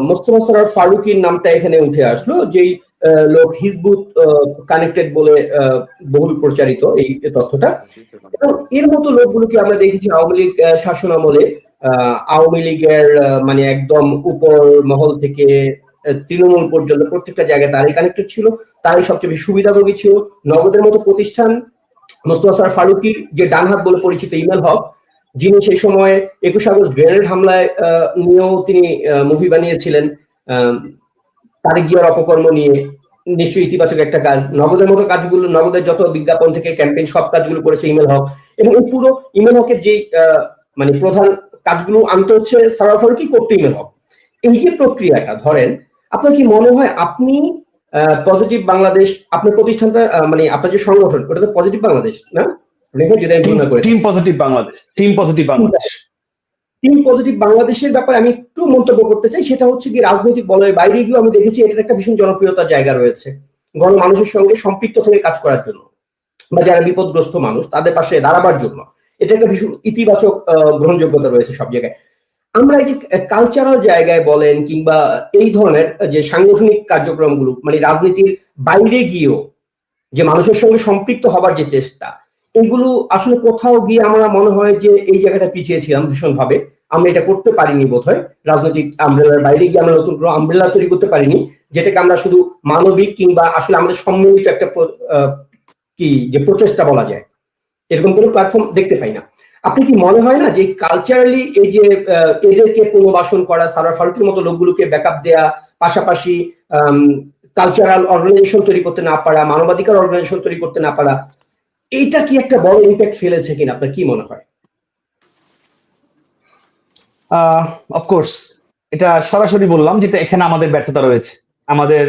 মোস্তফা সরোয়ার ফারুকীর নামটা এখানে উঠে আসলো, যেই লোক হিজবুত কানেক্টেড বলে বহুল প্রচারিত এই তথ্যটা। এবং এর মতো লোকগুলোকে আমরা দেখেছি আওয়ামী লীগ শাসন আমলে, আওয়ামী লীগের মানে একদম উপর মহল থেকে তৃণমূল পর্যন্ত প্রত্যেকটা জায়গায় তারাই কানেক্টেড ছিল, তারাই সবচেয়ে বেশি সুবিধাভোগী ছিল। নগদের মতো প্রতিষ্ঠান, মোস্তফা সরোয়ার ফারুকীর যে ডানহাত বলে পরিচিত ইমেল হক, যিনি সেই সময় 21 আগস্ট গ্রেনেড হামলায় নিয়েও তিনি মুভি বানিয়েছিলেন তারেক জিয়ার অপকর্ম নিয়ে, নিশ্চয়ই ইতিবাচক একটা কাজ। নগদের মতো কাজগুলো, নগদের যত বিজ্ঞাপন থেকে ক্যাম্পেইন সব কাজগুলো করেছে ইমেল হক। এবং এই পুরো ইমেল হকের যে মানে প্রধান কাজগুলো আনতে হচ্ছে সরোয়ার ফারুকী, করতে ইমেল হক। এই যে প্রক্রিয়াটা, ধরেন আপনার কি মনে হয় আপনি পজিটিভ বাংলাদেশ, আপনার প্রতিষ্ঠানটা মানে আপনার যে সংগঠন, ওটা তো পজিটিভ বাংলাদেশ না? Team positive Bangladesh, team positive Bangladesh. Team positive বাংলাদেশের ব্যাপারে আমি একটু মন্তব্য করতে চাই। সেটা হচ্ছে কি, রাজনৈতিক বলয়ের বাইরে গিয়েও আমি দেখেছি এটার একটা ভীষণ জনপ্রিয়তার জায়গা রয়েছে গণমানুষের সঙ্গে সম্পৃক্ত থেকে কাজ করার জন্য, বা যারা বিপদগ্রস্ত মানুষ তাদের পাশে দাঁড়াবার জন্য এটা একটা ভীষণ ইতিবাচক গ্রহণযোগ্যতা রয়েছে সব জায়গায়। আমরা এই যে কালচারাল জায়গায় বলেন কিংবা এই ধরনের যে সাংগঠনিক কার্যক্রমগুলো, মানে রাজনীতির বাইরে গিয়েও যে মানুষের সঙ্গে সম্পৃক্ত হবার যে চেষ্টা, এগুলো আসলে কোথাও গিয়ে আমরা মনে হয় যে এই জায়গাটা পিছিয়েছিলাম ভীষণভাবে। আমরা এটা করতে পারিনি বোধহয়, রাজনৈতিক আমব্রেলার বাইরে গিয়ে আমরা নতুন কোনো আমব্রেলা তৈরি করতে পারিনি, যেটাকে আমরা শুধু মানবিক কিংবা আসলে আমাদের সম্মিলিত একটা কি যে প্রচেষ্টা বলা যায়, এরকম কোনো প্ল্যাটফর্ম দেখতে পাই না। আপনি কি মনে হয় না যে কালচারালি এই যে এদেরকে পুনর্বাসন করা, সরোয়ার ফারুকীর মতো লোকগুলোকে ব্যাকআপ দেয়া, পাশাপাশি কালচারাল অর্গানাইজেশন তৈরি করতে না পারা, মানবাধিকার অর্গানাইজেশন তৈরি করতে না পারা, এইটা কি একটা বড় ইম্প্যাক্ট ফেলেছে কিনা, আপনার কি মনে হয়? অফকোর্স এটা সরাসরি বললাম যেটা এখানে আমাদের ব্যর্থতা রয়েছে, আমাদের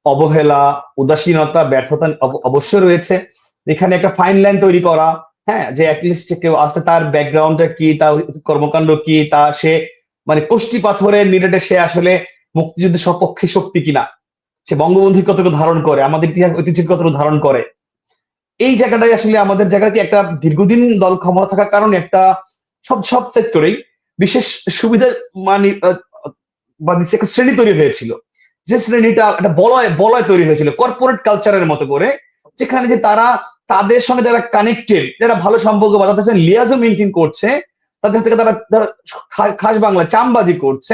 অবহেলা, উদাসীনতা, ব্যর্থতা অবশ্যই রয়েছে। এখানে একটা ফাইন লাইন তৈরি করা, হ্যাঁ, যে অ্যাটলিস্ট কেউ আসলে তার ব্যাকগ্রাউন্ডটা কি, তার কর্মকাণ্ড কি, তা সে মানে কোষ্টি পাথরের নিরেটে সে আসলে মুক্তিযুদ্ধের সপক্ষে শক্তি কিনা, সে বঙ্গবন্ধু কতটুকু ধারণ করে, আমাদের ইতিহাস ঐতিহ্য কতটুকু ধারণ করে। এই জায়গাটাই আসলে আমাদের জায়গাটি একটা দীর্ঘদিন দল ক্ষমতা থাকার কারণে একটা সব সেক্টরেই বিশেষ সুবিধা মানে একটা শ্রেণী তৈরি হয়েছিল, যে শ্রেণীটা একটা বলয় তৈরি হয়েছিল কর্পোরেট কালচারের মতো করে, যেখানে যে তারা তাদের সঙ্গে যারা কানেক্টেড, যারা ভালো সম্পর্ক বা তাদের সঙ্গে লিয়াজও মেনটেন করছে, তাদের থেকে তারা খাস বাংলা চামবাজি করছে,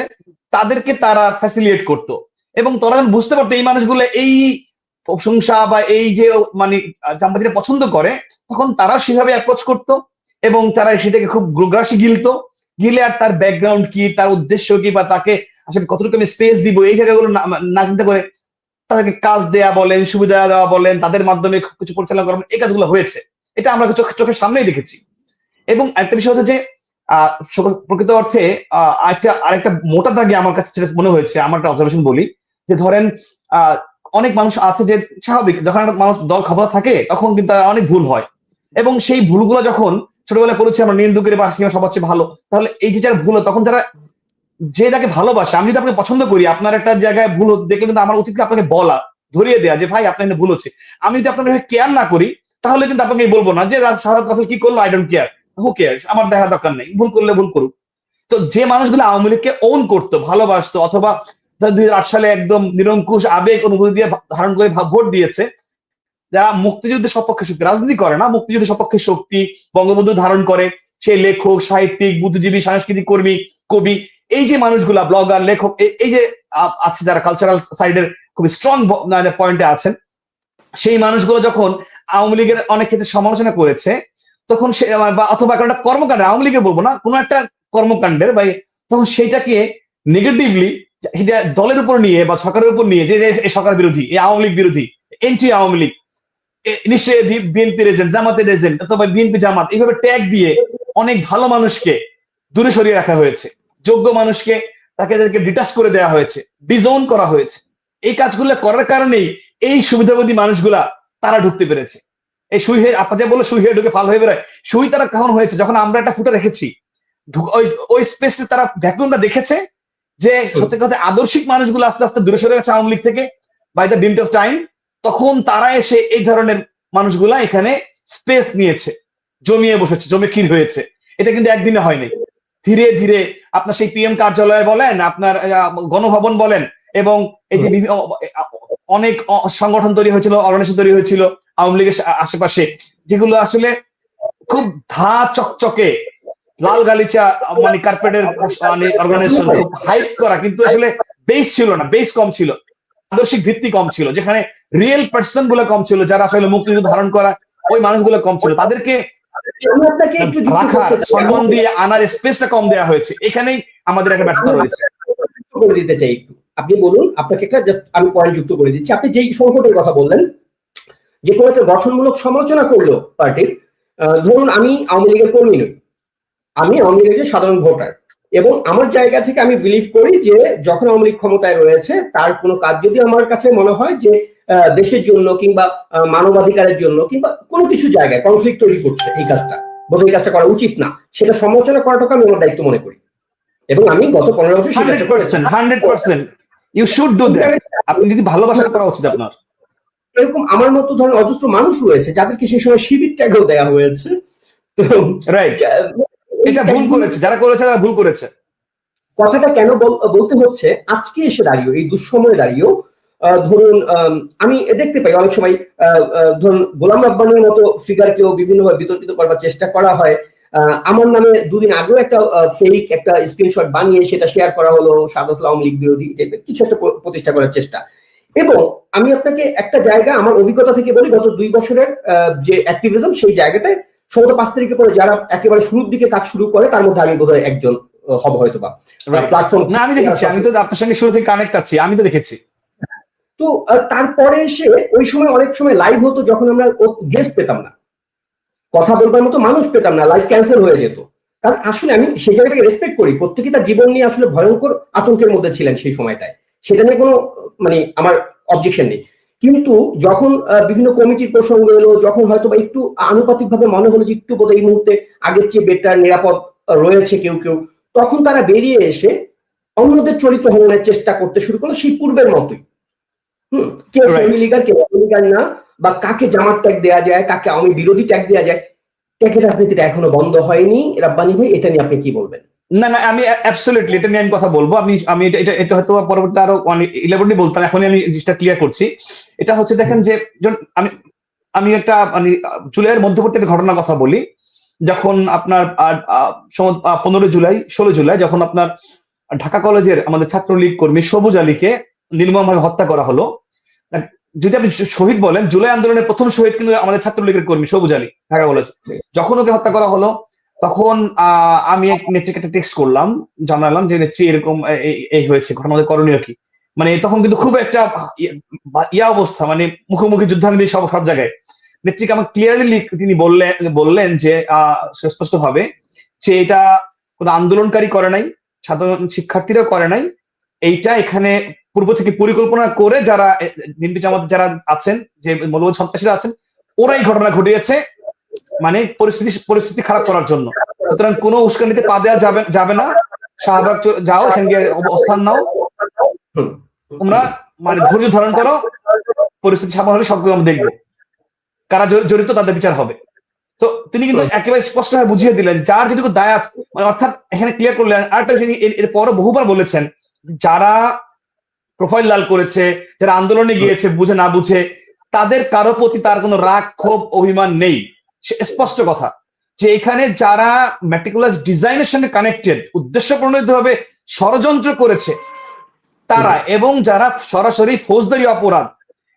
তাদেরকে তারা ফ্যাসিলিটেট করতো। এবং তারা বুঝতে পারতো এই মানুষগুলো এই প্রশংসা বা এই যে মানে চামবাজিটা পছন্দ করে, তখন তারা সেভাবে অ্যাপ্রোচ করতো এবং তারা সেটাকে খুব গ্রাসি গিলতো, গিলে আর তার ব্যাকগ্রাউন্ড কি, তার উদ্দেশ্য কি, বা তাকে আসলে কতটুকু আমি স্পেস দিব, এই জায়গাগুলো না চিন্তা করে তাদেরকে কাজ দেয়া বলেন, সুবিধা দেওয়া বলেন, তাদের মাধ্যমে কিছু পরিচালনা করা, এই কাজগুলো হয়েছে। এটা আমরা চোখের সামনেই দেখেছি। এবং একটা বিষয় হচ্ছে যে প্রকৃত অর্থে আরেকটা মোটা দাগে আমার কাছে যেটা মনে হয়েছে, আমার একটা অবজারভেশন বলি, যে ধরেন অনেক মানুষ আছে যে স্বাভাবিক, যখন একটা মানুষ দল ক্ষমতা থাকে তখন কিন্তু অনেক ভুল হয়, এবং সেই ভুলগুলো যখন ছোটবেলায় করেছি আমরা নিন্দুকের বা সবার চেয়ে ভালো, তাহলে এই যে যারা ভুল হয় তখন যারা যে যাকে ভালোবাসে, আমি যদি আপনাকে পছন্দ করি, আপনার একটা জায়গায় ভুল হচ্ছে দেখলে কিন্তু আমার উচিত আপনাকে বলা, ধরিয়ে দেয়া যে ভাই আপনার এখানে ভুল হচ্ছে। আমি যদি আপনার কেয়ার না করি তাহলে কিন্তু আপনাকে বলবো না যে শাহাদাত রাসেল কি করলো, I don't care, who cares, আমার দেখা দরকার নেই, ভুল করলে ভুল করুক। তো যে মানুষগুলো আওয়ামী লীগকে ওন করতো, ভালোবাসতো, অথবা 2008 সালে একদম নিরঙ্কুশ আবেগ অনুভূতি দিয়ে ধারণ করে ভোট দিয়েছে, যারা মুক্তিযুদ্ধের সপক্ষে শক্তি, রাজনীতি করে না, মুক্তিযুদ্ধের সপক্ষে শক্তি বঙ্গবন্ধু ধারণ করে, সেই লেখক, সাহিত্যিক, বুদ্ধিজীবী, সাংস্কৃতিক কর্মী, কবি, এই যে মানুষগুলা, ব্লগার, লেখক, এই যে আছে যারা কালচারাল সাইডের খুব স্ট্রং পয়েন্টে আছেন, সেই মানুষগুলো যখন আওয়ামী লীগের অনেক ক্ষেত্রে সমালোচনা করেছে, তখন সে অথবা একটা কর্মকাণ্ডে, আওয়ামী লীগের বলবো না, কোনো একটা কর্মকাণ্ডের বা, তখন সেইটাকে নেগেটিভলি এটা দলের উপর নিয়ে বা সরকারের উপর নিয়ে, যে সরকার বিরোধী, এই আওয়ামী লীগ বিরোধী, এনটি আওয়ামী লীগ, নিশ্চয়ই বিএনপির এজেন্ট, জামাতের এজেন্ট, অথবা বিএনপি জামাত, এইভাবে ট্যাগ দিয়ে অনেক ভালো মানুষকে দূরে সরিয়ে রাখা হয়েছে, যোগ্য মানুষকে তাদেরকে ডিটাচ করে দেওয়া হয়েছে, ডিজোন করা হয়েছে। এই কাজগুলো করার কারণেই এই সুবিধাবাদী মানুষগুলা তারা ঢুকতে পেরেছে। এই সুই হয়ে আপা যে বলে সুই হয়ে ঢুকে ফাল হয়ে বেরোয়, সুই তারা কখন হয়েছে, যখন আমরা একটা ফুটা রেখেছি, ওই স্পেসে তারা ভ্যাকুয়ামটা দেখেছে, যে সত্যি কথা আদর্শিক মানুষগুলো আস্তে আস্তে দূরে সরে গেছে আওয়ামী লীগ থেকে by the dint of time, তখন তারা এসে এই ধরনের মানুষগুলা এখানে স্পেস নিয়েছে, জমিয়ে বসেছে, জমে ক্ষীর হয়েছে। এটা কিন্তু একদিনে হয়নি, ধীরে ধীরে আপনার সেই পিএম কার্যালয় বলেন, আপনার গণভবন বলেন, এবং এই যে অনেক সংগঠন তৈরি হয়েছিল, অর্গানাইজেশন তৈরি হয়েছিল আওয়ামী লীগের আশেপাশে, যেগুলো আসলে খুব ধা চকচকে লাল গালিচা মানে কার্পেটের অর্গানাইজেশন, খুব হাইপ করা, কিন্তু আসলে বেস ছিল না, বেস কম ছিল, আদর্শিক ভিত্তি কম ছিল, যেখানে রিয়েল পার্সন গুলো কম ছিল, যারা আসলে মুক্তিযুদ্ধ ধারণ করা ওই মানুষগুলো কম ছিল, তাদেরকে রাখার, সম্মান দিয়ে আনার স্পেসটা কম দেওয়া হয়েছে। এখানেই আমাদের একটা ব্যর্থতা রয়েছে। করে দিতে চাই একটু, আপনি বলুন, আপনাকে একটা জাস্ট আমি পয়েন্ট যুক্ত করে দিচ্ছি। আপনি যেই সংকটের কথা বললেন, যে কোনো একটা গঠনমূলক সমালোচনা করলো পার্টির, ধরুন আমি আওয়ামী লীগের কর্মী নই, আমি আওয়ামী লীগের সাধারণ ভোটার, এবং আমার জায়গা থেকে আমি বিলিভ করি যে যখন আওয়ামী লীগ ক্ষমতায় রয়েছে তার কোনো কাজ যদি আমার কাছে মনে হয় যে দেশের জন্য কিংবা মানবাধিকারের জন্য কিংবা কোনো কিছু জায়গায় কনফ্লিক্ট তৈরি করছে, এই কাজটা বোধহয় এই কাজটা করা উচিত না, সেটা সমালোচনা করাটাকে আমি আমার দায়িত্ব মনে করি। এবং আমি গত 15 বছর 100% ইউ শুড ডু দ্যাট। আপনি যদি ভালোবাসা করা উচিত আপনার। এরকম আমার মতো ধরনের অজস্র মানুষ রয়েছে যাদেরকে সেই সময় শিবির ট্যাগও দেওয়া হয়েছে। রাইট, এটা ভুল করেছে, যারা করেছে তারা ভুল করেছে। কথাটা কেন বলতে হচ্ছে, আজকে এসে দাঁড়িয়েও, এই দুঃসময়ে দাঁড়িয়েও ধরুন আমি দেখতে পাই অনেক সময় ধরুন গোলাম রাব্বানীর মতো ফিগারকেও বিভিন্নভাবে বিতর্কিত করবার চেষ্টা করা হয়। আমার নামে দুদিন আগেও একটা ফেক একটা স্ক্রিনশট বানিয়ে সেটা শেয়ার করা হলো, সাদাস আওয়ামী লীগ বিরোধী কিছু একটা প্রতিষ্ঠা করার চেষ্টা। এবং আমি আপনাকে একটা জায়গা আমার অভিজ্ঞতা থেকে বলি, গত 2 বছরের যে অ্যাক্টিভিজম, সেই জায়গাটায় সম্ভবত 5 তারিখের পরে যারা একেবারে শুরুর দিকে কাজ শুরু করে তার মধ্যে আমি বোধহয় একজন হব হয়তো বা প্ল্যাটফর্ম। না, আমি দেখেছি, আমি তো আপনার সঙ্গে শুরু থেকে কানেক্ট আছি, আমি তো দেখেছি। তো তারপরে এসে ওই সময় অনেক সময় লাইভ হতো যখন আমরা গেস্ট পেতাম না, কথা বলবার মতো মানুষ পেতাম না, লাইভ ক্যান্সেল হয়ে যেত। কারণ আসলে আমি সেই জায়গাটাকে রেসপেক্ট করি, প্রত্যেকে তার জীবন নিয়ে আসলে ভয়ঙ্কর আতঙ্কের মধ্যে ছিলেন সেই সময়টায়, সেটা নিয়ে কোনো মানে আমার অবজেকশন নেই। কিন্তু যখন বিভিন্ন কমিটির প্রসঙ্গ এলো, যখন হয়তো বা একটু আনুপাতিক ভাবে মনে হলো যে একটু বোধহয় এই মুহূর্তে আগের চেয়ে বেটার নিরাপদ রয়েছে কেউ কেউ, তখন তারা বেরিয়ে এসে অন্যদের চরিত্র হরণের চেষ্টা করতে শুরু করলো সেই পূর্বের মতোই। কেউ আওয়ামী লীগার, কেউ আওয়ামী লীগার না, বা কাকে জামাত ট্যাগ দেওয়া যায়, কাকে আওয়ামী বিরোধী ট্যাগ দেওয়া যায়, ট্যাগের রাজনীতিটা এখনো বন্ধ হয়নি। রাব্বানী ভাই, এটা নিয়ে আপনি কি বলবেন? না না, আমি অ্যাবসলিউটলি এটা নিয়ে আমি কথা বলবো। আমি এটা হয়তো পরবর্তী আরো ইলেভেন্টলি বলতাম, এখন আমি জিনিসটা ক্লিয়ার করছি। এটা হচ্ছে দেখেন যে আমি একটা মানে জুলাইয়ের মধ্যবর্তী একটা ঘটনার কথা বলি। যখন আপনার 15 জুলাই 16 জুলাই যখন আপনার ঢাকা কলেজের আমাদের ছাত্রলীগ কর্মী সবুজ আলীকে নির্মমভাবে হত্যা করা হলো। যদি আপনি শহীদ বলেন, জুলাই আন্দোলনের প্রথম শহীদ কিন্তু আমাদের ছাত্রলীগের কর্মী সবুজ আলী, ঢাকা কলেজ। যখন ওকে হত্যা করা হলো তখন আমি এক নেত্রীকে একটা টেক্সট করলাম, জানালাম যে নেত্রী এরকম এই হয়েছে, ঘটনা আমাদের করণীয় কি। মানে তখন কিন্তু খুব একটা ইয়া অবস্থা, মানে মুখোমুখি যুদ্ধাঙ্গি সব জায়গায়। নেত্রীকে আমাকে ক্লিয়ারলি তিনি বললেন যে স্পষ্ট ভাবে যে এটা কোনো আন্দোলনকারী করে নাই, সাধারণ শিক্ষার্থীরাও করে নাই, এইটা এখানে পূর্ব থেকে পরিকল্পনা করে যারা বিএনপি জামাত যারা আছেন, যে মৌলবাদ সন্ত্রাসীরা আছেন, ওরাই ঘটনা ঘটিয়েছে, মানে পরিস্থিতি খারাপ করার জন্য। সুতরাং কোনো উস্কানিতে পা দেওয়া যাবে না, শাহবাগ যাও, এখানে গিয়ে অবস্থান নাও, তোমরা মানে ধৈর্য ধারণ করো, পরিস্থিতি সামান্য হলে সবগুলো আমরা দেখবো, কারা জড়িত তাদের বিচার হবে। তো তিনি কিন্তু একেবারে স্পষ্টভাবে বুঝিয়ে দিলেন যার যেটুকু দায় আছে, মানে অর্থাৎ এখানে ক্লিয়ার করলেন। আরেকটা এর পরও বহুবার বলেছেন, যারা প্রোফাইল লাল করেছে, যারা আন্দোলনে গিয়েছে বুঝে না বুঝে, তাদের কারো প্রতি তার কোনো রাগ ক্ষোভ অভিমান নেই। স্পষ্ট কথা যে এখানে যারা ম্যাটিকুলাস ডিজাইনের সঙ্গে কানেক্টেড, উদ্দেশ্য প্রণোদিত ভাবে ষড়যন্ত্র করেছে তারা, এবং যারা সরাসরি ফৌজদারি অপরাধ,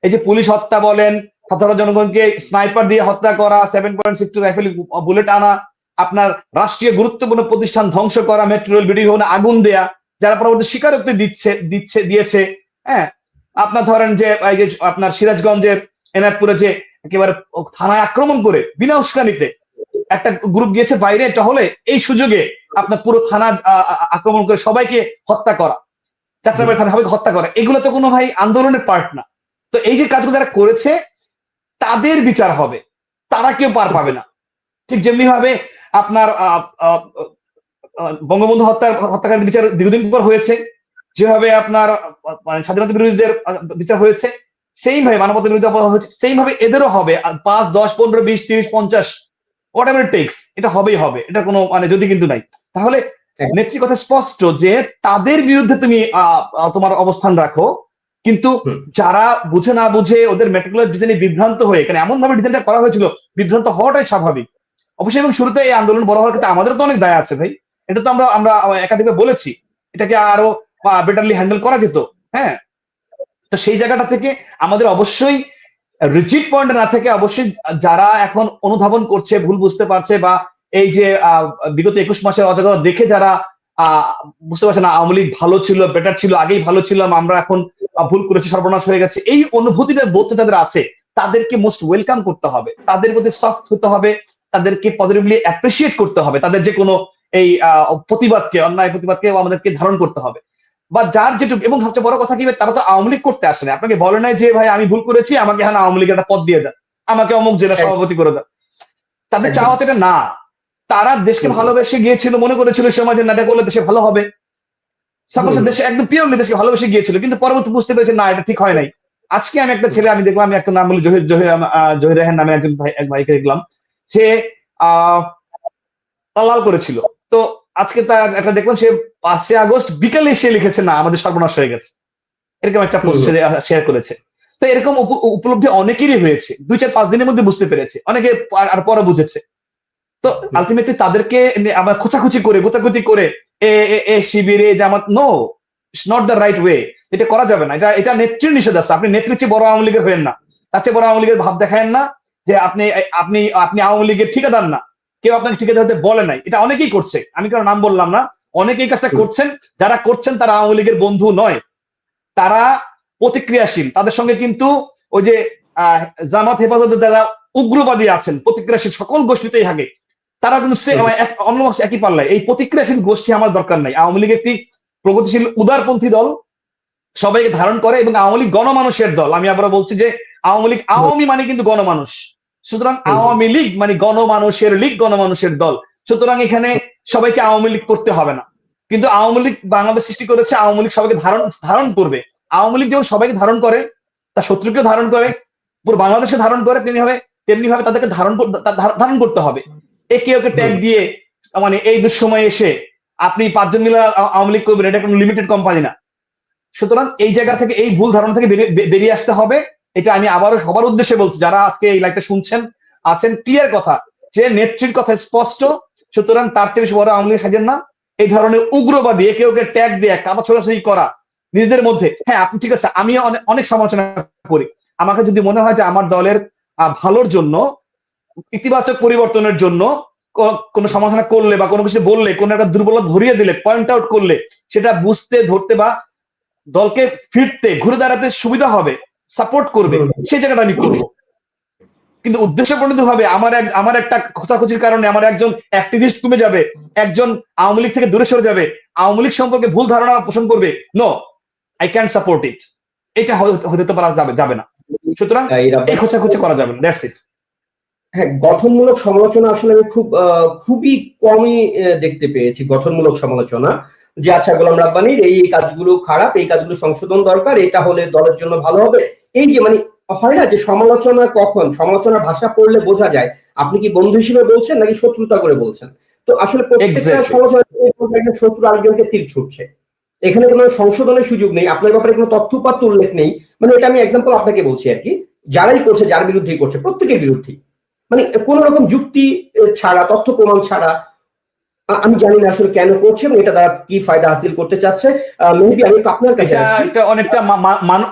এই যে পুলিশ হত্যা বলেন, সাধারণ জনগণকে স্নাইপার দিয়ে হত্যা করা, 7.62 রাইফেল বুলেট আনা, আপনার রাষ্ট্রীয় গুরুত্বপূর্ণ প্রতিষ্ঠান ধ্বংস করা, মেট্রো রেল বিডি ভবনে আগুন দেয়া, যারা পরবর্তী স্বীকারোক্তি দিয়েছে। হ্যাঁ, আপনার ধরেন যে এই যে আপনার সিরাজগঞ্জের এনায়তপুরে যে একেবারে থানায় আক্রমণ করে বিনা উস্কানিতে একটা গ্রুপ গিয়েছে বাইরে টহলে, এই সুযোগে আপনার পুরো থানা আক্রমণ করে সবাইকে হত্যা করা, যাত্রাবাড়ি থানা সবাইকে হত্যা করা, এগুলো তো কোনো ভাই আন্দোলনের পার্ট না। তো এই যে কাজগুলো যারা করেছে তাদের বিচার হবে, তারা কেউ পার পাবে না। ঠিক যেমনি ভাবে আপনার বঙ্গবন্ধু হত্যাকারীর বিচার দীর্ঘদিন পর হয়েছে, যেভাবে আপনার মানে স্বাধীনতা বিরোধীদের বিচার হয়েছে, সেই ভাবে মানবতার বিরুদ্ধে অপরাধ হয়েছে, সেই ভাবে এদেরও হবে। 5, 10, 15, 20, 30, 50 হোয়াট এভার টেক্স, এটা হবেই হবে, এটা কোনো মানে যদি কিন্তু নাই। তাহলে নেত্রীর কথা স্পষ্ট যে তাদের বিরুদ্ধে তুমি তোমার অবস্থান রাখো, কিন্তু যারা বুঝে না বুঝে ওদের মেটিকুলার ডিজাইনে বিভ্রান্ত হয়ে, এখানে এমন ভাবে ডিজাইনটা করা হয়েছিল, বিভ্রান্ত হওয়াটাই স্বাভাবিক অবশ্যই। এবং শুরুতে এই আন্দোলন বড় হওয়ার ক্ষেত্রে আমাদের তো অনেক দায় আছে ভাই, এটা তো আমরা আমরা একাধিকবার বলেছি, এটাকে আরো বেটারলি হ্যান্ডেল করা যেত। হ্যাঁ, তো সেই জায়গাটা থেকে আমাদের অবশ্যই রিজিড পয়েন্ট না থেকে অবশ্যই যারা এখন অনুধাবন করছে, ভুল বুঝতে পারছে, বা এই যে বিগত 21 মাসের অজাগর দেখে যারা বুঝতে পারছে না আওয়ামী লীগ ভালো ছিল, বেটার ছিল, আগেই ভালো ছিলাম, আমরা এখন ভুল করেছি, সর্বনাশ হয়ে গেছে, এই অনুভূতিটা বোধ যাদের আছে তাদেরকে মোস্ট ওয়েলকাম করতে হবে, তাদের প্রতি সফট হতে হবে, তাদেরকে পজিটিভলি অ্যাপ্রিসিয়েট করতে হবে, তাদের যে কোনো এই প্রতিবাদকে, অন্যায় প্রতিবাদকে আমাদেরকে ধারণ করতে হবে। বা যার যেটুকু, এবং সবচেয়ে বড় কথা কি, তারা তো আওয়ামী লীগ করতে আসে না, আপনাকে বলে নাই যে ভাই আমি ভুল করেছি, আমাকে এখন আওয়ামী লীগের একটা পদ দিয়ে দেন, আমাকে অমুক জেলা সভাপতি করে দেন। তাদের চাওয়া এটা না, তারা দেশকে ভালোবেসে গিয়েছিল, মনে করেছিল সমাজের নাটক করলে দেশে ভালো হবে, সাপোজ দেশে একদম পিওরলি দেশকে ভালোবেসে গিয়েছিল, কিন্তু পরবর্তী বুঝতে পেরেছে না এটা ঠিক হয় নাই। আজকে আমি একটা ছেলে, আমি দেখলাম, আমি একটা নাম বলি জহির রেহান নামে একজন ভাই, এক ভাইকে দেখলাম, সে লাল করেছিল, তো আজকে তার একটা দেখলাম সে 5 আগস্ট বিকেলে সে লিখেছে না আমাদের সর্বনাশ হয়ে গেছে, এরকম একটা পোস্ট শেয়ার করেছে। তো এরকম উপলব্ধি অনেকেরই হয়েছে, 2-4-5 দিনের মধ্যে বুঝতে পেরেছে, অনেকে আর পরে বুঝেছে। তো আলটিমেটলি তাদেরকে আবার খোঁচাখুচি করে, গোতাগুতি করে এ শিবিরে Jamaat, no, it's not the right way, এটা করা যাবে না, এটা নেত্রীর নিষেধ আছে। আপনি নেত্রীর চেয়ে বড় আওয়ামী লীগের হয়েন না, তার চেয়ে বড় আওয়ামী লীগের ভাব দেখায়েন না যে আপনি আপনি আপনি আওয়ামী লীগের ঠিকাদার না, কেউ আপনাকে ঠিকাদার হতে বলে নাই, এটা অনেকেই করছে, আমি কারো নাম বললাম না, অনেকেই কাজটা করছেন, যারা করছেন তারা আওয়ামী লীগের বন্ধু নয়, তারা প্রতিক্রিয়াশীল, তাদের সঙ্গে কিন্তু ওই যে জামাত হেফাজতের যারা উগ্রবাদী আছেন, প্রতিক্রিয়াশীল সকল গোষ্ঠীতেই থাকে, তারা কিন্তু একই পাল্লায়। এই প্রতিক্রিয়াশীল গোষ্ঠী আমার দরকার নাই। আওয়ামী লীগ একটি প্রগতিশীল উদারপন্থী দল, সবাইকে ধারণ করে, এবং আওয়ামী লীগ গণমানুষের দল। আমি আবার বলছি যে আওয়ামী লীগ, আওয়ামী মানে কিন্তু গণমানুষ, সুতরাং আওয়ামী লীগ মানে গণমানুষের লীগ, গণমানুষের দল, সুতরাং এখানে সবাইকে আওয়ামী লীগ করতে হবে না। কিন্তু আওয়ামী লীগ বাংলাদেশ সৃষ্টি করেছে, আওয়ামী লীগ সবাইকে ধারণ করবে। আওয়ামী লীগ যেমন সবাইকে ধারণ করে, তার শত্রুকেও ধারণ করে, পুরো বাংলাদেশকে ধারণ করে, তেমনি ভাবে তাদেরকে ধারণ করতে হবে। একে ওকে ট্যাগ দিয়ে, মানে এই দুঃসময়ে এসে আপনি 5 জন মিলে আওয়ামী লীগ করবেন, এটা কোনো লিমিটেড কোম্পানি না। সুতরাং এই জায়গা থেকে, এই ভুল ধারণা থেকে বেরিয়ে আসতে হবে। এটা আমি আবারও সবার উদ্দেশ্যে বলছি, যারা আজকে এই লাইভটা শুনছেন আছেন, ক্লিয়ার কথা, যে নেত্রীর কথা স্পষ্ট, সুতরাং তার চেয়ে বেশি বড় আওয়ামী লীগ সাজেন না। এই ধরনের উগ্রবাদী, একে ওকে ট্যাগ দিয়ে কাপা ছোড়াছড়ি করা নিজেদের মধ্যে, হ্যাঁ আপনি ঠিক আছে, আমি অনেক সমালোচনা করি, আমাকে যদি মনে হয় যে আমার দলের ভালোর জন্য, ইতিবাচক পরিবর্তনের জন্য কোন সমাধান করলে, বা কোনো কিছু বললে, কোন একটা দুর্বলতা ধরিয়ে দিলে, পয়েন্ট আউট করলে, সেটা বুঝতে, ধরতে, বা দলকে ফিরতে, ঘুরে দাঁড়াতে সুবিধা হবে, সাপোর্ট করবে, সেই জায়গাটা আমি করবো। কিন্তু উদ্দেশ্য প্রণীত ভাবে আমার একটা খোঁচাখুচির কারণে আমার একজন অ্যাক্টিভিস্ট কমে যাবে, একজন আওয়ামী লীগ থেকে দূরে সরে যাবে, আওয়ামী লীগ সম্পর্কে ভুল ধারণা পোষণ করবে, no, I can support it, এটা হতে পারা যাবে না। সুতরাং এই খোঁচাখুচি করা যাবে না, দ্যাটস ইট। হ্যাঁ, গঠনমূলক সমালোচনা আসলে আমি খুবই কমই দেখতে পেয়েছি, গঠনমূলক সমালোচনা, যে আচ্ছা গোলাম রাব্বানীর এই কাজগুলো খারাপ, এই কাজগুলো সংশোধন দরকার, এটা হলে দলের জন্য ভালো হবে। এই যে মানে হয় না যে সমালোচনা, কখন সমালোচনার ভাষা পড়লে বোঝা যায় আপনি কি বন্ধু হিসেবে বলছেন নাকি শত্রুতা করে বলছেন। তো আসলে প্রত্যেকটা সমালোচনা শত্রু আরেকজনকে তীর ছুটছে, এখানে কোনো সংশোধনের সুযোগ নেই, আপনার ব্যাপারে কোনো তথ্যপাত্র উল্লেখ নেই। মানে এটা আমি এক্সাম্পল আপনাকে বলছি আর কি, যারাই করছে, যার বিরুদ্ধেই করছে, প্রত্যেকের বিরুদ্ধে, মানে কোন রকম যুক্তি ছাড়া, তথ্য প্রমাণ ছাড়া। আমি জানি না আসলে কেন করছে এবং এটা দ্বারা কি ফায়দা হাসিল করতে চাচ্ছে। মেবি আমি আপনার কাছে এটা অনেকটা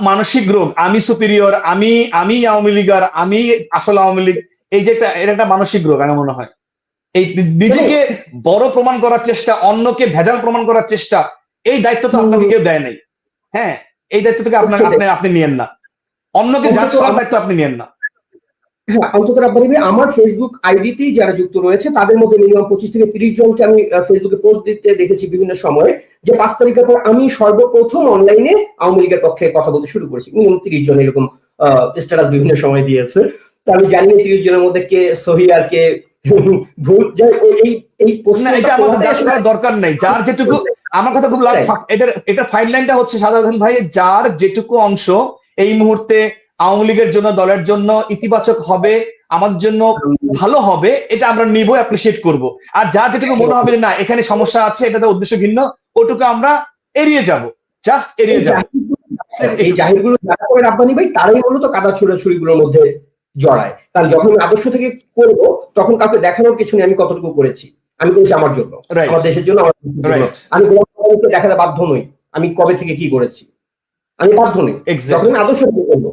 মানসিক রোগ, আমি সুপিরিয়র, আমি আওয়ামী লীগার, আমি আসলে আওয়ামী লীগ, এই যে এটা একটা মানসিক রোগ আমার মনে হয়। এই নিজেকে বড় প্রমাণ করার চেষ্টা, অন্যকে ভেজাল প্রমাণ করার চেষ্টা, এই দায়িত্ব তো আপনাকে কেউ দেয় নাই। হ্যাঁ, এই দায়িত্ব থেকে আপনি নিয়েন না, অন্যকে জাজ করার দায়িত্ব আপনি নিয়েন না। হ্যাঁ, অন্তত আমার ফেসবুক আইডিতেই যারা যুক্ত রয়েছে তাদের মধ্যে মিনিমাম 25 থেকে 30 জনকে আমি ফেসবুকে পোস্ট দিতে দেখেছি বিভিন্ন সময়, যে 5 তারিখের পর আমি সর্বপ্রথম অনলাইনে আওয়ামী লীগের পক্ষে কথা বলতে শুরু করেছি। মিনিমাম 30 জন এরকম স্ট্যাটাস বিভিন্ন সময় দিয়েছে। তো আমি জানি 30 জনের মধ্যে কে সহি আর কে ভুল। এই এটা আমাদের দরকার নেই, যার যেটুকু, আমার কথা খুব এটা ফাইন লাইনটা হচ্ছে সাধারণ ভাই, যার যেটুকু অংশ এই মুহূর্তে আওয়ামী লীগের জন্য, দলের জন্য ইতিবাচক হবে, আমাদের জন্য ভালো হবে, এটা আমরা নিব, অ্যাপ্রিসিয়েট করব। আর যার যেটুকু মনে হবে যে না এখানে সমস্যা আছে, এটাতে উদ্দেশ্য ভিন্ন, ওটুকু আমরা এড়িয়ে যাব, জাস্ট এড়িয়ে যাব। এই জাহিরগুলো যারা করে রাব্বানি ভাই তারাই মূলত কাদা ছুড়াছুড়িগুলোর মধ্যে জড়ায়। কারণ যখন আমি আদর্শ থেকে করবো তখন কাউকে দেখানোর কিছু নেই আমি কতটুকু করেছি। আমি করেছি আমার জন্য, আমার দেশের জন্য, আমার জন্য। আমি গোলামকে দেখাতে বাধ্য নই আমি কবে থেকে কি করেছি, আমি বাধ্য নই। যখন আমি আদর্শ থেকে করবো